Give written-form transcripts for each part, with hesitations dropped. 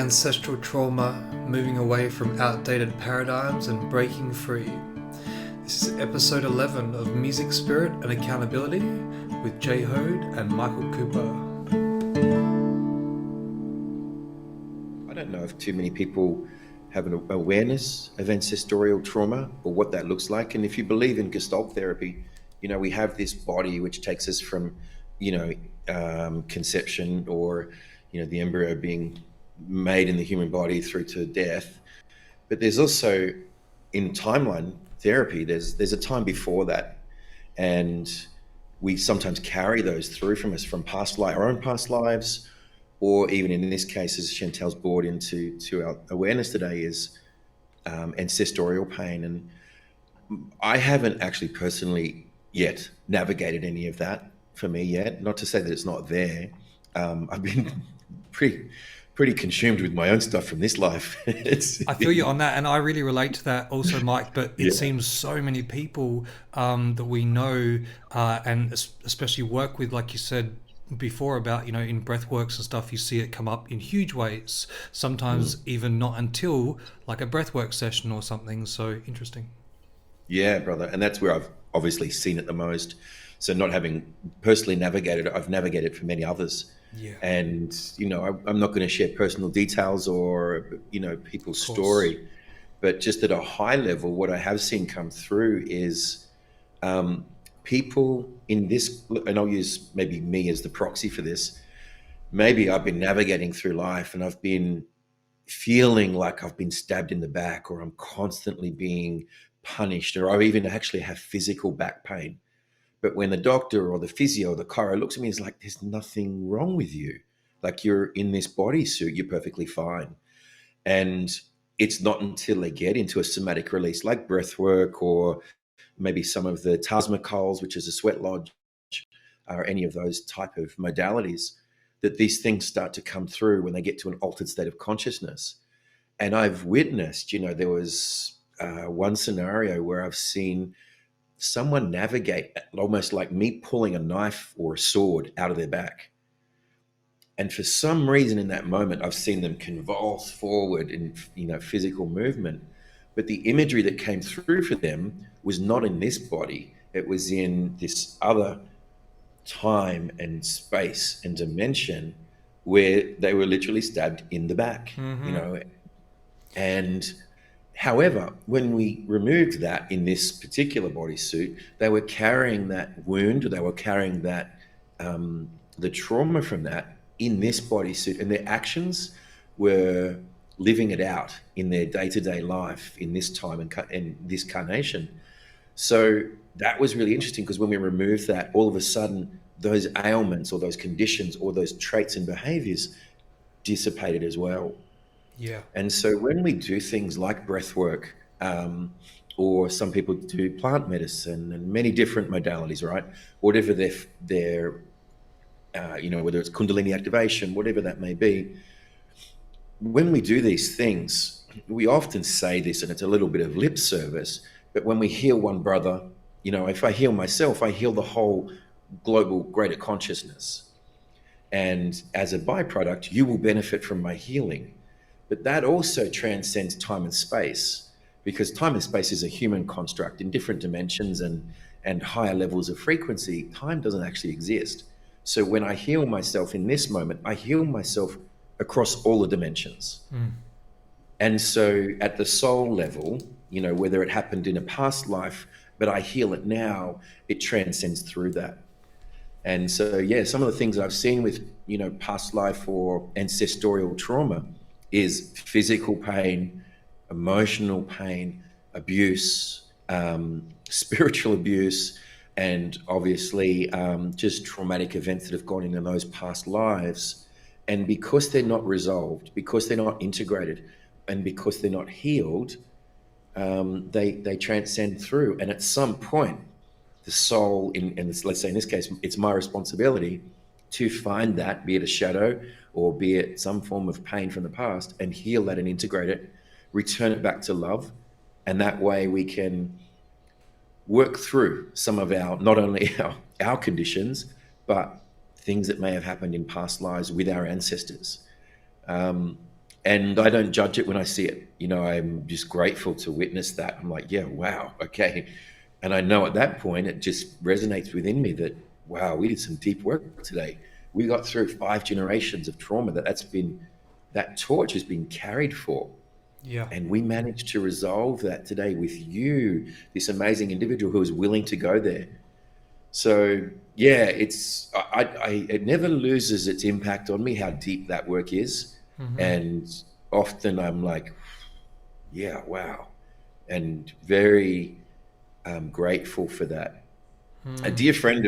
Ancestral Trauma, moving away from outdated paradigms and breaking free. This is episode 11 of Music, Spirit and Accountability with Jay Hode and Michael Cooper. I don't know if too many people have an awareness of ancestral trauma or what that looks like. And if you believe in Gestalt therapy, we have this body which takes us from, conception or, the embryo being made in the human body through to death. But there's also, in timeline therapy, there's a time before that. And we sometimes carry those through from us from our own past lives, or even in this case, as Chantel's brought into our awareness today, is ancestral pain. And I haven't actually personally yet navigated any of that for me yet. Not to say that it's not there. I've been pretty consumed with my own stuff from this life. I feel you on that, and I really relate to that also, Mike. But it seems so many people that we know and especially work with, like you said before about, in breathworks and stuff, you see it come up in huge ways, sometimes even not until like a breathwork session or something. So interesting. Yeah, brother. And that's where I've obviously seen it the most. So not having personally navigated it, I've navigated for many others. Yeah. And, I'm not going to share personal details or, people's story, but just at a high level, what I have seen come through is people in this, and I'll use maybe me as the proxy for this. Maybe I've been navigating through life and I've been feeling like I've been stabbed in the back, or I'm constantly being punished, or I even actually have physical back pain. But when the doctor or the physio or the chiro looks at me, it's like, there's nothing wrong with you. Like, you're in this bodysuit, you're perfectly fine. And it's not until they get into a somatic release like breath work, or maybe some of the Tasmacols, which is a sweat lodge, or any of those type of modalities, that these things start to come through when they get to an altered state of consciousness. And I've witnessed, there was one scenario where I've seen someone navigate almost like me pulling a knife or a sword out of their back. And for some reason in that moment, I've seen them convulse forward in, physical movement. But the imagery that came through for them was not in this body. It was in this other time and space and dimension where they were literally stabbed in the back, And however, when we removed that in this particular bodysuit, they were carrying that wound, or they were carrying that, the trauma from that in this bodysuit, and their actions were living it out in their day-to-day life in this time and this carnation. So that was really interesting, because when we removed that, all of a sudden, those ailments or those conditions or those traits and behaviors dissipated as well. Yeah. And so when we do things like breath work, or some people do plant medicine and many different modalities, right? Whatever their whether it's Kundalini activation, whatever that may be. When we do these things, we often say this, and it's a little bit of lip service, but when we heal one brother, if I heal myself, I heal the whole global greater consciousness. And as a byproduct, you will benefit from my healing. But that also transcends time and space, because time and space is a human construct in different dimensions and higher levels of frequency. Time doesn't actually exist. So when I heal myself in this moment, I heal myself across all the dimensions. And so at the soul level, whether it happened in a past life, but I heal it now, it transcends through that. And so, some of the things I've seen with, past life or ancestral trauma is physical pain, emotional pain, abuse, spiritual abuse, and obviously just traumatic events that have gone in those past lives. And because they're not resolved, because they're not integrated, and because they're not healed, they transcend through. And at some point, the soul, let's say in this case, it's my responsibility to find that, be it a shadow or be it some form of pain from the past, and heal that and integrate it, return it back to love. And that way we can work through some of not only our conditions, but things that may have happened in past lives with our ancestors. And I don't judge it when I see it. I'm just grateful to witness that. I'm like, yeah, wow, okay. And I know at that point it just resonates within me that, wow, we did some deep work today. We got through 5 generations of trauma that torch has been carried for. Yeah. And we managed to resolve that today with you, this amazing individual who is willing to go there. So yeah, it never loses its impact on me how deep that work is, Mm-hmm. and often I'm like, yeah, wow, and very grateful for that. A Mm. dear friend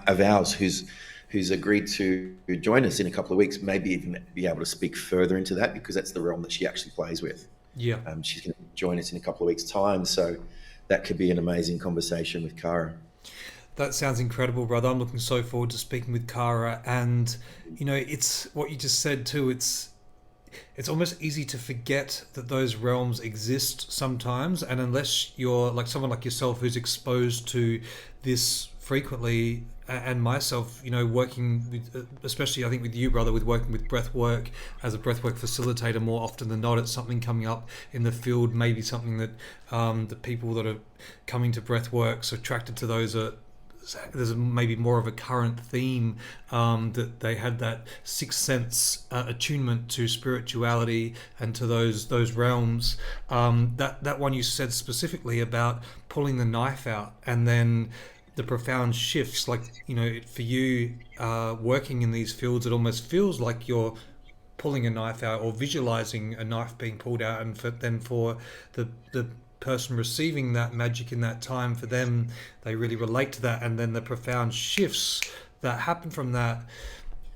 of ours who's agreed to join us in a couple of weeks, maybe even be able to speak further into that because that's the realm that she actually plays with. Yeah. She's going to join us in a couple of weeks' time, so that could be an amazing conversation with Cara. That sounds incredible, brother. I'm looking so forward to speaking with Kara. And, it's what you just said too. It's almost easy to forget that those realms exist sometimes. And unless you're like someone like yourself who's exposed to this frequently, and myself, working with, especially I think with you, brother, with working with breath work as a breath work facilitator, more often than not, it's something coming up in the field, maybe something that the people that are coming to breath works are attracted to those are there's maybe more of a current theme, that they had that sixth sense attunement to spirituality and to those realms. That one you said specifically about pulling the knife out and then the profound shifts, like for you working in these fields, it almost feels like you're pulling a knife out or visualizing a knife being pulled out, and for the person receiving that magic in that time, for them, they really relate to that, and then the profound shifts that happen from that.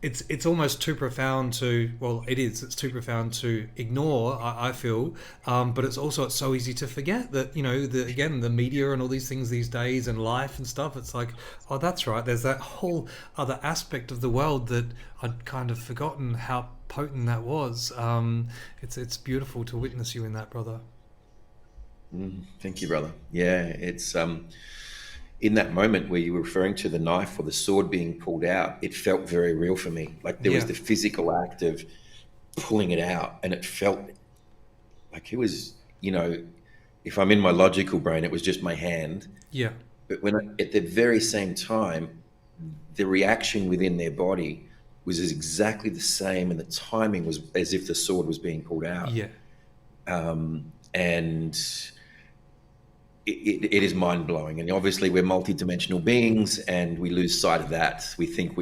It's almost too profound to, well, it's too profound to ignore, I feel, but it's so easy to forget that, again, the media and all these things these days and life and stuff, it's like, oh, that's right, there's that whole other aspect of the world that I'd kind of forgotten how potent that was. It's beautiful to witness you in that, brother. Thank you, brother. Yeah, it's in that moment where you were referring to the knife or the sword being pulled out, it felt very real for me. Like there was Yeah. the physical act of pulling it out, and it felt like it was, if I'm in my logical brain, it was just my hand. Yeah. But at the very same time, the reaction within their body was exactly the same, and the timing was as if the sword was being pulled out. Yeah. And it is mind blowing. And obviously, we're multidimensional beings, and we lose sight of that. We think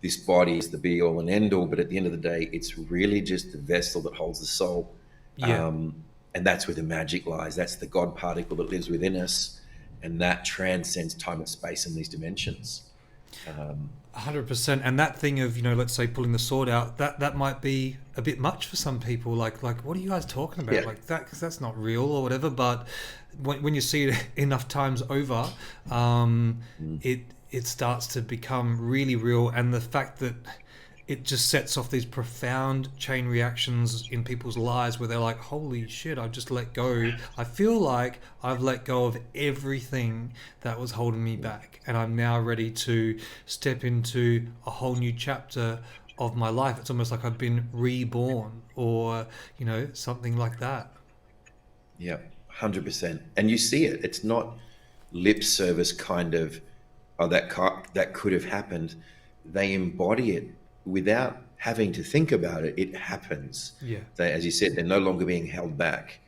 this body is the be all and end all, but at the end of the day, it's really just the vessel that holds the soul. Yeah. And that's where the magic lies. That's the God particle that lives within us, and that transcends time and space in these dimensions. 100%. And that thing of, let's say pulling the sword out, that might be a bit much for some people. Like what are you guys talking about? Yeah. Like that, because that's not real or whatever. But when you see it enough times over, it starts to become really real. And the fact that it just sets off these profound chain reactions in people's lives where they're like, holy shit, I've just let go. I feel like I've let go of everything that was holding me back, and I'm now ready to step into a whole new chapter of my life. It's almost like I've been reborn, or something like that. Yeah, 100%. And you see it. It's not lip service kind of, oh, that could have happened. They embody it without having to think about it. It happens. Yeah. As you said, they're no longer being held back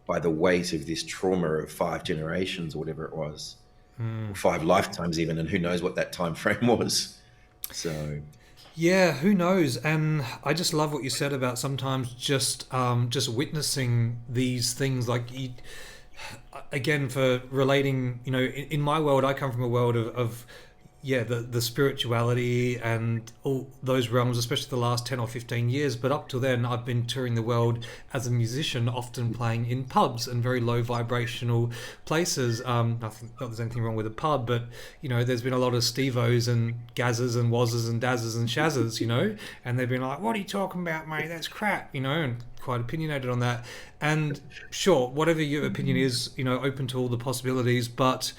by the weight of this trauma of 5 generations or whatever it was, or 5 lifetimes even, and who knows what that time frame was. So Yeah, who knows? And I just love what you said about sometimes just witnessing these things. Like again, for relating, in my world, I come from a world of yeah, the spirituality and all those realms, especially the last 10 or 15 years. But up till then, I've been touring the world as a musician, often playing in pubs and very low vibrational places. Nothing, not there's anything wrong with a pub, but, there's been a lot of Steve-O's and Gazzes and Wazzes and Dazzes and Shazzes, and they've been like, what are you talking about, mate? That's crap, and quite opinionated on that. And sure, whatever your opinion is, open to all the possibilities, but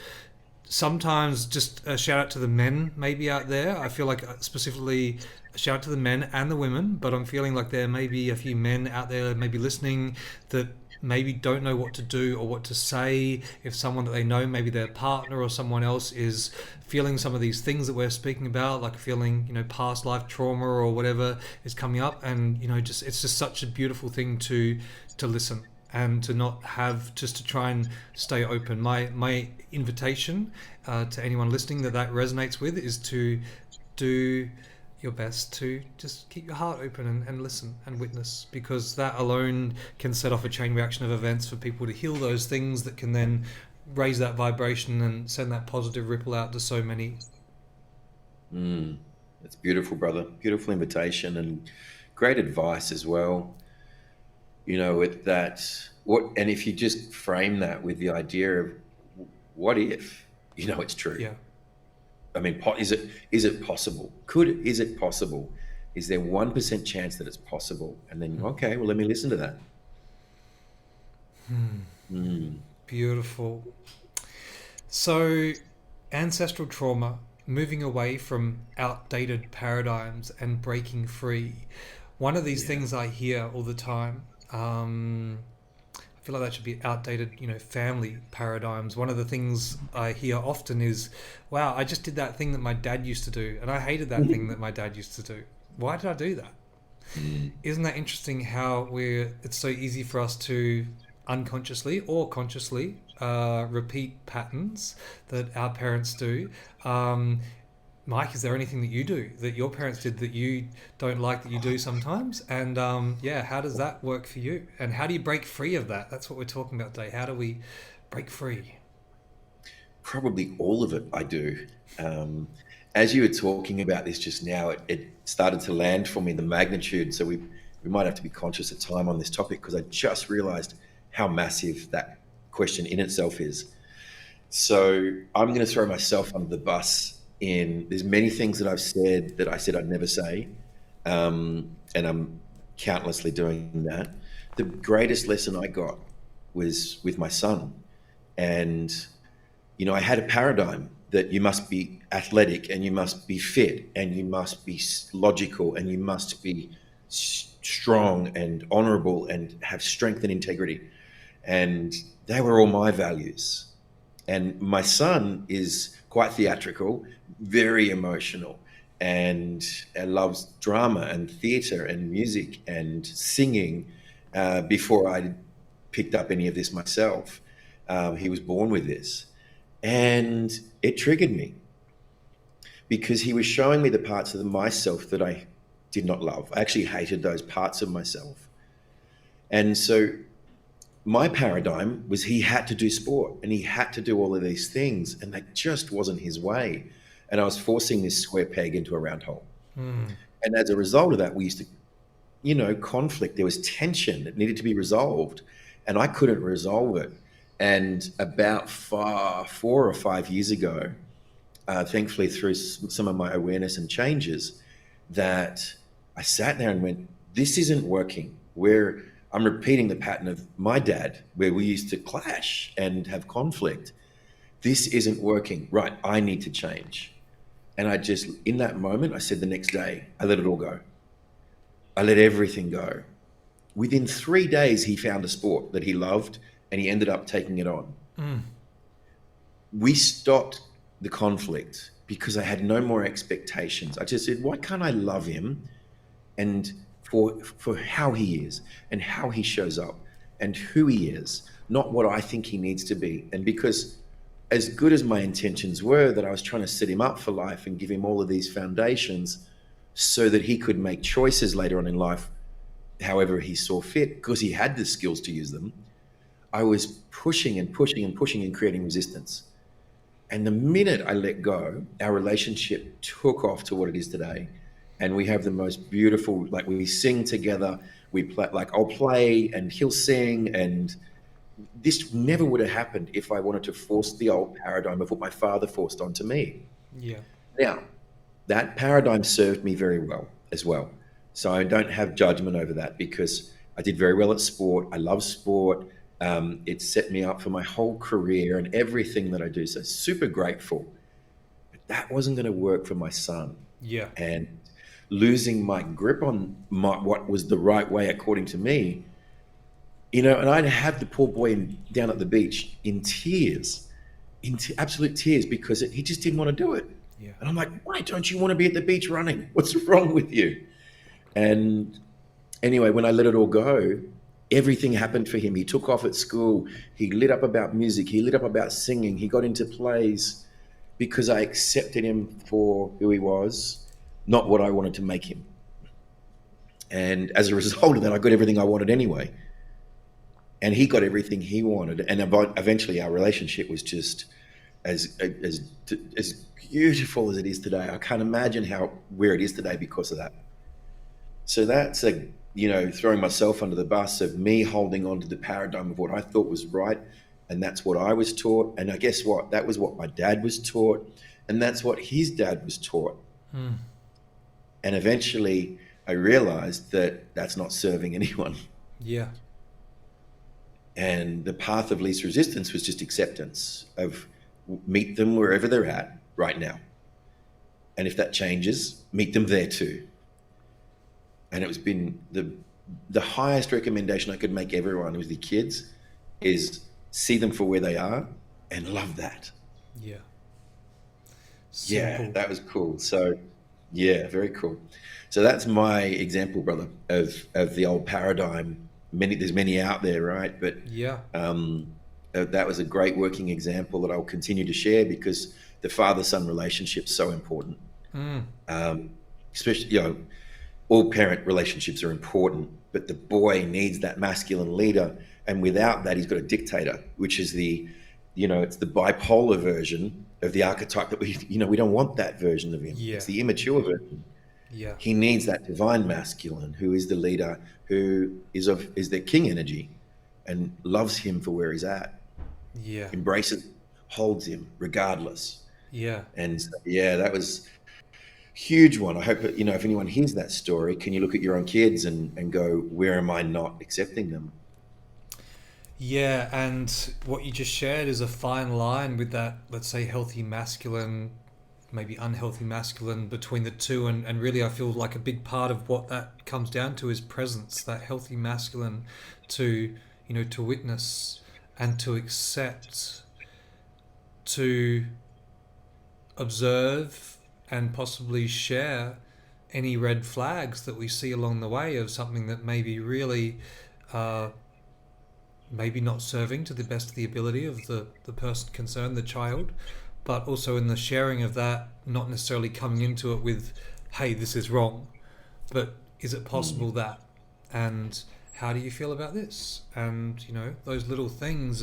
sometimes just a shout out to the men maybe out there. I feel like specifically a shout out to the men and the women, but I'm feeling like there may be a few men out there maybe listening that maybe don't know what to do or what to say if someone that they know, maybe their partner or someone else, is feeling some of these things that we're speaking about, like feeling, past life trauma or whatever is coming up. And just it's just such a beautiful thing to listen and to not have, just to try and stay open. My invitation to anyone listening that resonates with is to do your best to just keep your heart open and listen and witness, because that alone can set off a chain reaction of events for people to heal those things that can then raise that vibration and send that positive ripple out to so many. Mm, that's beautiful, brother. Beautiful invitation and great advice as well. With that, and if you just frame that with the idea of what if, it's true. Yeah. I mean, is it possible? Is it possible? Is there 1% chance that it's possible? And then, okay, well, let me listen to that. Mm, Beautiful. So, ancestral trauma, moving away from outdated paradigms and breaking free. One of these yeah. things I hear all the time, I feel like that should be outdated, family paradigms. One of the things I hear often is, wow, I just did that thing that my dad used to do, and I hated that thing that my dad used to do. Why did I do that? Mm, Isn't that interesting how it's so easy for us to unconsciously or consciously repeat patterns that our parents do? Mike, is there anything that you do that your parents did that you don't like that you do sometimes? And yeah, how does that work for you? And how do you break free of that? That's what we're talking about today. How do we break free? Probably all of it I do. Um, as you were talking about this just now, it started to land for me, the magnitude. So we might have to be conscious of time on this topic, because I just realized how massive that question in itself is. So I'm going to throw myself under the bus. There's many things that I've said that I said I'd never say, and I'm countlessly doing that. The greatest lesson I got was with my son, and I had a paradigm that you must be athletic and you must be fit and you must be logical and you must be strong and honorable and have strength and integrity, and they were all my values. And my son is quite theatrical, very emotional, and loves drama and theater and music and singing. Before I picked up any of this myself, he was born with this. And it triggered me because he was showing me the parts of myself that I did not love. I actually hated those parts of myself. And so my paradigm was he had to do sport and he had to do all of these things, and that just wasn't his way. And I was forcing this square peg into a round hole. Mm, And as a result of that, we used to, conflict. There was tension that needed to be resolved, and I couldn't resolve it. And about 4 or 5 years ago, thankfully through some of my awareness and changes, that I sat there and went, "This isn't working." Where I'm repeating the pattern of my dad, where we used to clash and have conflict. This isn't working. Right, I need to change. And I just, in that moment, I said the next day, I let it all go. I let everything go. Within 3 days, he found a sport that he loved and he ended up taking it on. mm, We stopped the conflict because I had no more expectations. I just said, why can't I love him and for how he is and how he shows up and who he is, not what I think he needs to be. And because as good as my intentions were, that I was trying to set him up for life and give him all of these foundations so that he could make choices later on in life, however he saw fit, because he had the skills to use them, I was pushing and pushing and pushing and creating resistance. And the minute I let go, our relationship took off to what it is today. And we have the most beautiful, like we sing together, we play, like I'll play and he'll sing. And this never would have happened if I wanted to force the old paradigm of what my father forced onto me. yeah. Now, that paradigm served me very well as well. So I don't have judgment over that because I did very well at sport. I love sport. It set me up for my whole career and everything that I do. So super grateful. But that wasn't going to work for my son. Yeah. And losing my grip on what was the right way, according to me, and I'd have the poor boy down at the beach in tears, absolute tears, because he just didn't want to do it. Yeah. And I'm like, why don't you want to be at the beach running? What's wrong with you? And anyway, when I let it all go, everything happened for him. He took off at school. He lit up about music. He lit up about singing. He got into plays because I accepted him for who he was, not what I wanted to make him. And as a result of that, I got everything I wanted anyway. And he got everything he wanted. And eventually our relationship was just as beautiful as it is today. I can't imagine where it is today because of that. So that's throwing myself under the bus of me holding on to the paradigm of what I thought was right. And that's what I was taught. And I guess what? That was what my dad was taught. And that's what his dad was taught. And eventually I realized that that's not serving anyone. Yeah. And the path of least resistance was just acceptance of meet them wherever they're at right now. And if that changes, meet them there too. And it was been the highest recommendation I could make everyone with the kids is see them for where they are and love that. Yeah. Yeah, Simple. that was cool. So yeah, very cool. So that's my example, brother, of the old paradigm. There's many out there, right? But Yeah. that was a great working example that I'll continue to share because the father-son relationship's so important. Especially, all parent relationships are important, but the boy needs that masculine leader, and without that, he's got a dictator, which is it's the bipolar version of the archetype that we don't want that version of him. Yeah. It's the immature version. Yeah. He needs that divine masculine who is the leader, who is the king energy and loves him for where he's at, Yeah. embraces, holds him regardless. Yeah. And yeah, that was huge one. I hope that, if anyone hears that story, can you look at your own kids and go, where am I not accepting them? Yeah, and what you just shared is a fine line with that, let's say, healthy masculine, maybe unhealthy masculine between the two. And really, I feel like a big part of what that comes down to is presence, that healthy masculine to, to witness and to accept, to observe and possibly share any red flags that we see along the way of something that may be really maybe not serving to the best of the ability of the person concerned, the child, but also in the sharing of that, not necessarily coming into it with, hey, this is wrong, but is it possible that? And how do you feel about this? And, those little things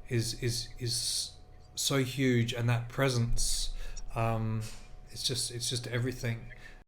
is so huge, and that presence, it's just everything.